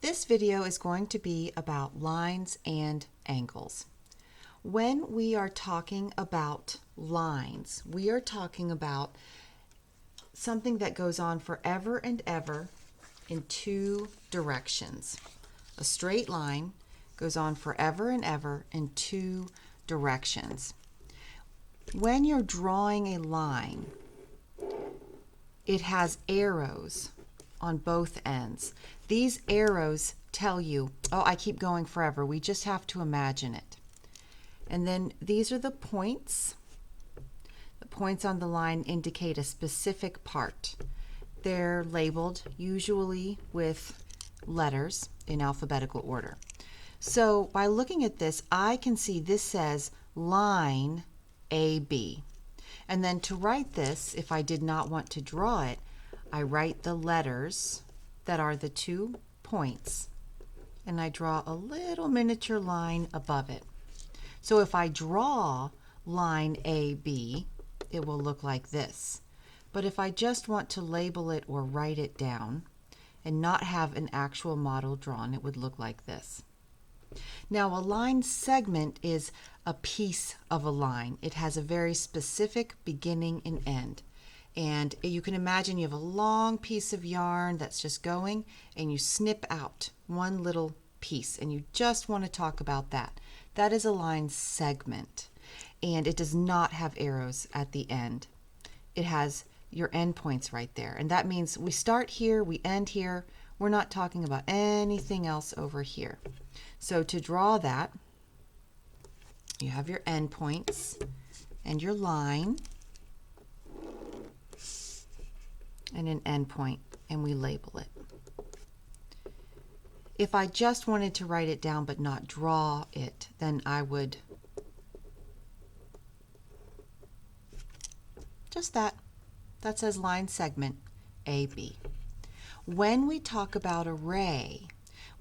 This video is going to be about lines and angles. When we are talking about lines, we are talking about something that goes on forever and ever in two directions. A straight line goes on forever and ever in two directions. When you're drawing a line, it has arrows on both ends. These arrows tell you, oh, I keep going forever. We just have to imagine it. And then these are the points. The points on the line indicate a specific part. They're labeled usually with letters in alphabetical order. So by looking at this, I can see this says line AB. And then to write this, if I did not want to draw it, I write the letters that are the 2 points, and I draw a little miniature line above it. So if I draw line AB, it will look like this. But if I just want to label it or write it down and not have an actual model drawn, it would look like this. Now, a line segment is a piece of a line. It has a very specific beginning and end. And you can imagine you have a long piece of yarn that's just going, and you snip out one little piece, and you just want to talk about that. That is a line segment, and it does not have arrows at the end. It has your end points right there, and that means we start here, we end here. We're not talking about anything else over here. So to draw that, you have your end points and your line and an end point, and we label it. If I just wanted to write it down but not draw it, then I would just that. That says line segment AB. When we talk about array,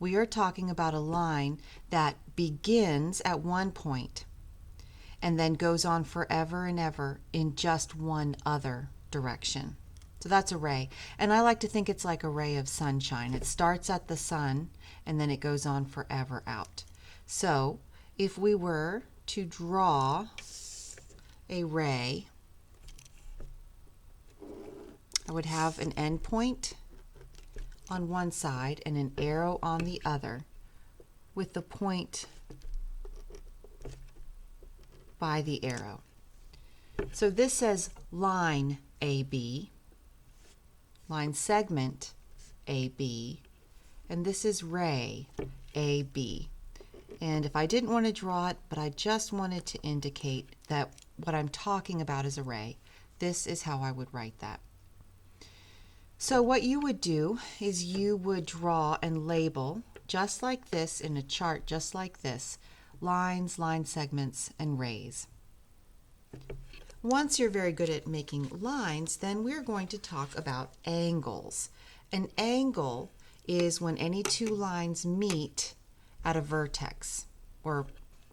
we are talking about a line that begins at one point and then goes on forever and ever in just one other direction. So that's array. And I like to think it's like a ray of sunshine. It starts at the sun and then it goes on forever out. So if we were to draw a ray, I would have an end point on one side and an arrow on the other with the point by the arrow. So this says line AB, line segment AB, and this is ray AB. And if I didn't want to draw it, but I just wanted to indicate that what I'm talking about is array, this is how I would write that. So what you would do is you would draw and label, just like this in a chart, just like this, lines, line segments, and rays. Once you're very good at making lines, then we're going to talk about angles. An angle is when any two lines meet at a vertex, or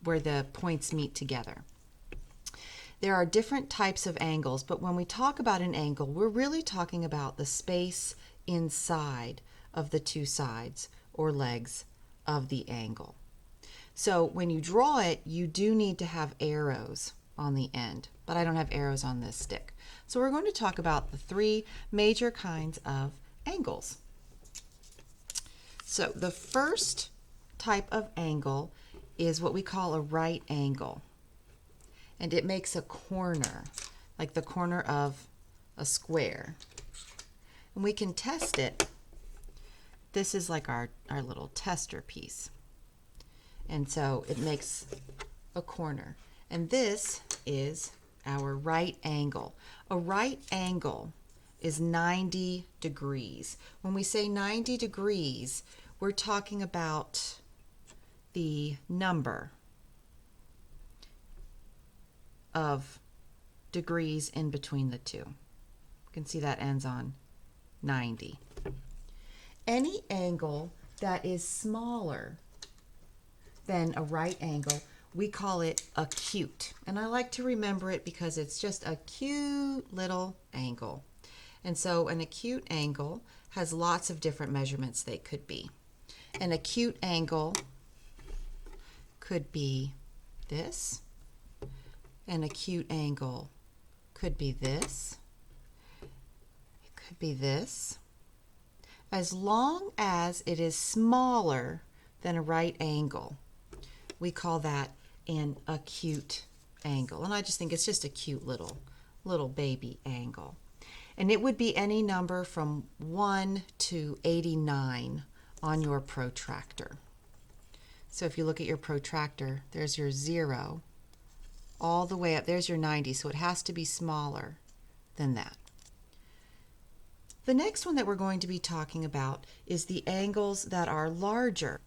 where the points meet together. There are different types of angles, but when we talk about an angle, we're really talking about the space inside of the two sides or legs of the angle. So when you draw it, you do need to have arrows on the end, but I don't have arrows on this stick. So we're going to talk about the 3 major kinds of angles. So the first type of angle is what we call a right angle. And it makes a corner, like the corner of a square. And we can test it. This is like our little tester piece. And so it makes a corner. And this is our right angle. A right angle is 90 degrees. When we say 90 degrees, we're talking about the number of degrees in between the two. You can see that ends on 90. Any angle that is smaller than a right angle, we call it acute. And I like to remember it because it's just a cute little angle. And so an acute angle has lots of different measurements they could be. An acute angle could be this. An acute angle could be this. It could be this. As long as it is smaller than a right angle, we call that an acute angle. And I just think it's just a cute little baby angle. And it would be any number from 1 to 89 on your protractor. So if you look at your protractor, there's your 0 all the way up. There's your 90, so it has to be smaller than that. The next one that we're going to be talking about is the angles that are larger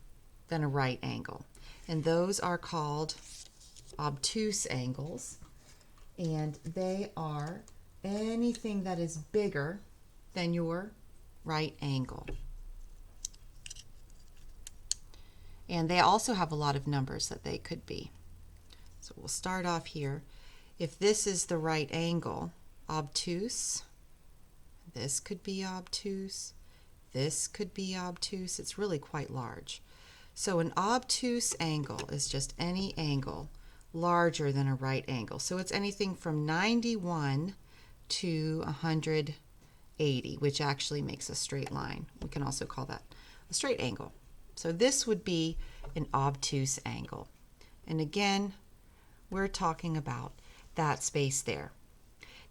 than a right angle. And those are called obtuse angles. And they are anything that is bigger than your right angle. And they also have a lot of numbers that they could be. So we'll start off here. If this is the right angle, obtuse, this could be obtuse, this could be obtuse. It's really quite large. So an obtuse angle is just any angle larger than a right angle. So it's anything from 91 to 180, which actually makes a straight line. We can also call that a straight angle. So this would be an obtuse angle. And again, we're talking about that space there.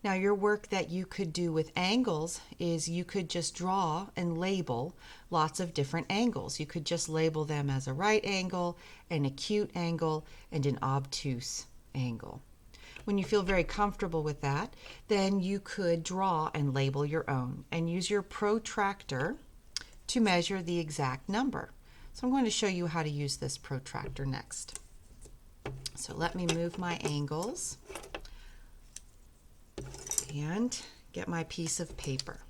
Now, your work that you could do with angles is you could just draw and label lots of different angles. You could just label them as a right angle, an acute angle, and an obtuse angle. When you feel very comfortable with that, then you could draw and label your own and use your protractor to measure the exact number. So I'm going to show you how to use this protractor next. So let me move my angles and get my piece of paper.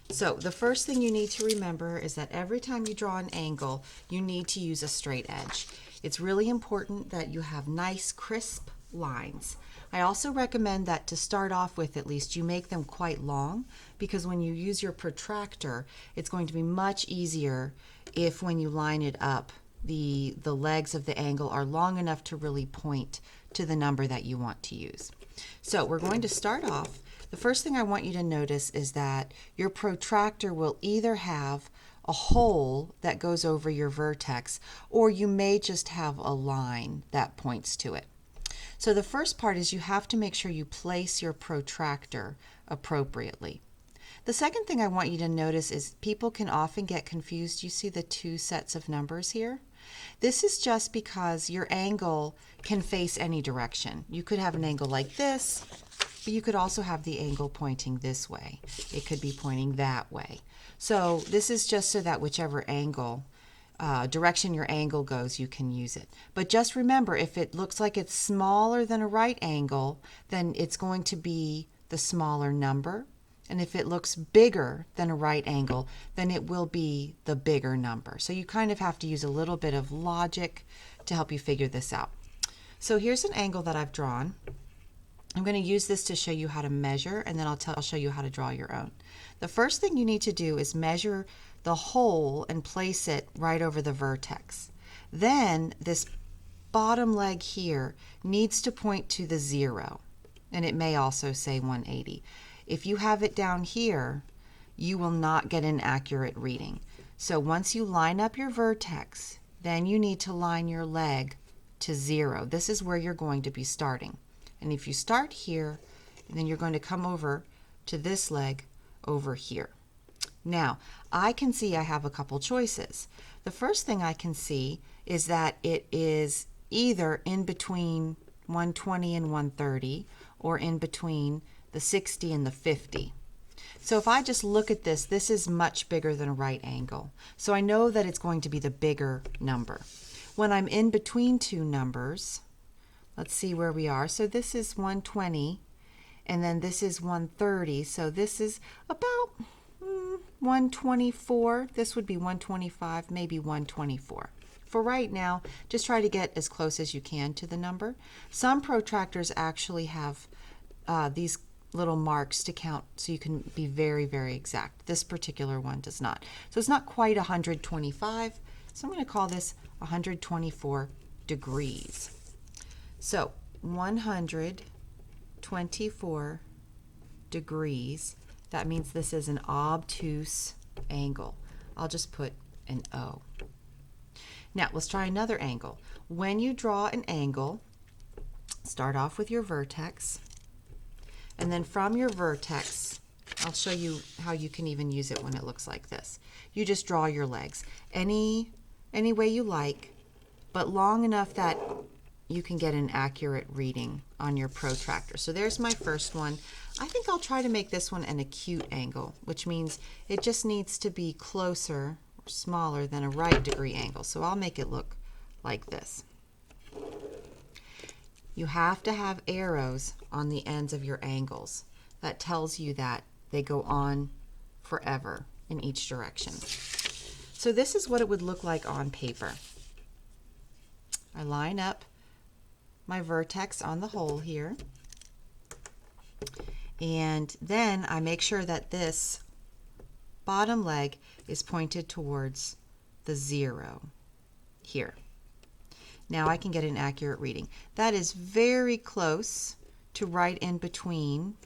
So the first thing you need to remember is that every time you draw an angle, you need to use a straight edge. It's really important that you have nice, crisp lines. I also recommend that to start off with, at least, you make them quite long, because when you use your protractor, it's going to be much easier if when you line it up, the legs of the angle are long enough to really point to the number that you want to use. So we're going to start off. The first thing I want you to notice is that your protractor will either have a hole that goes over your vertex, or you may just have a line that points to it. So the first part is you have to make sure you place your protractor appropriately. The second thing I want you to notice is people can often get confused. You see the two sets of numbers here? This is just because your angle can face any direction. You could have an angle like this, but you could also have the angle pointing this way. It could be pointing that way. So this is just so that whichever angle, direction your angle goes, you can use it. But just remember, if it looks like it's smaller than a right angle, then it's going to be the smaller number. And if it looks bigger than a right angle, then it will be the bigger number. So you kind of have to use a little bit of logic to help you figure this out. So here's an angle that I've drawn. I'm going to use this to show you how to measure, and then I'll show you how to draw your own. The first thing you need to do is measure the hole and place it right over the vertex. Then this bottom leg here needs to point to the 0, and it may also say 180. If you have it down here, you will not get an accurate reading. So once you line up your vertex, then you need to line your leg to 0. This is where you're going to be starting. And if you start here, then you're going to come over to this leg over here. Now, I can see I have a couple choices. The first thing I can see is that it is either in between 120 and 130, or in between the 60 and the 50. So if I just look at this, this is much bigger than a right angle. So I know that it's going to be the bigger number. When I'm in between two numbers, let's see where we are. So this is 120, and then this is 130. So this is about 124. This would be 125, maybe 124. For right now, just try to get as close as you can to the number. Some protractors actually have these little marks to count so you can be very, very exact. This particular one does not. So it's not quite 125. So I'm going to call this 124 degrees. So 124 degrees, that means this is an obtuse angle. I'll just put an O. Now let's try another angle. When you draw an angle, start off with your vertex, and then from your vertex, I'll show you how you can even use it when it looks like this. You just draw your legs any way you like, but long enough that you can get an accurate reading on your protractor. So there's my first one. I think I'll try to make this one an acute angle, which means it just needs to be closer or smaller than a right degree angle. So I'll make it look like this. You have to have arrows on the ends of your angles. That tells you that they go on forever in each direction. So this is what it would look like on paper. I line up my vertex on the hole here, and then I make sure that this bottom leg is pointed towards the 0 here. Now I can get an accurate reading. That is very close to right in between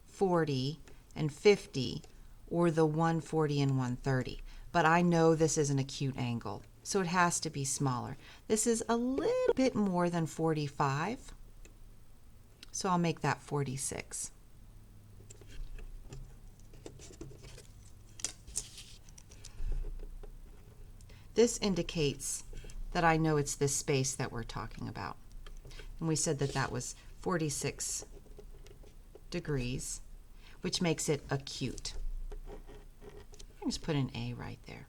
40 and 50, or the 140 and 130. But I know this is an acute angle, so it has to be smaller. This is a little bit more than 45, so I'll make that 46. This indicates that I know it's this space that we're talking about. And we said that that was 46 degrees, which makes it acute. I'll just put an A right there.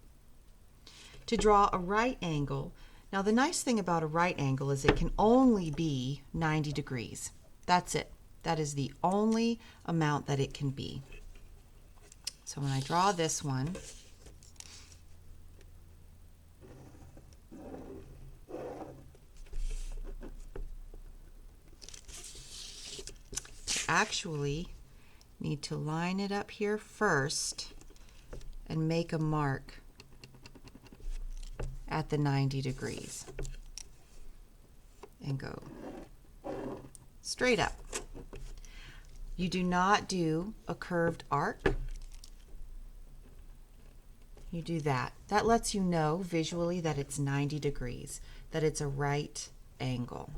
To draw a right angle, now the nice thing about a right angle is it can only be 90 degrees. That's it. That is the only amount that it can be. So when I draw this one, actually need to line it up here first and make a mark at the 90 degrees and go straight up. You do not do a curved arc. You do that. That lets you know visually that it's 90 degrees, that it's a right angle.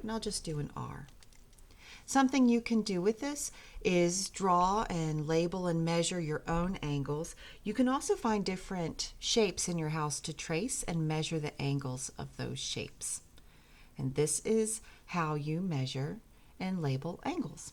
And I'll just do an R. Something you can do with this is draw and label and measure your own angles. You can also find different shapes in your house to trace and measure the angles of those shapes. And this is how you measure and label angles.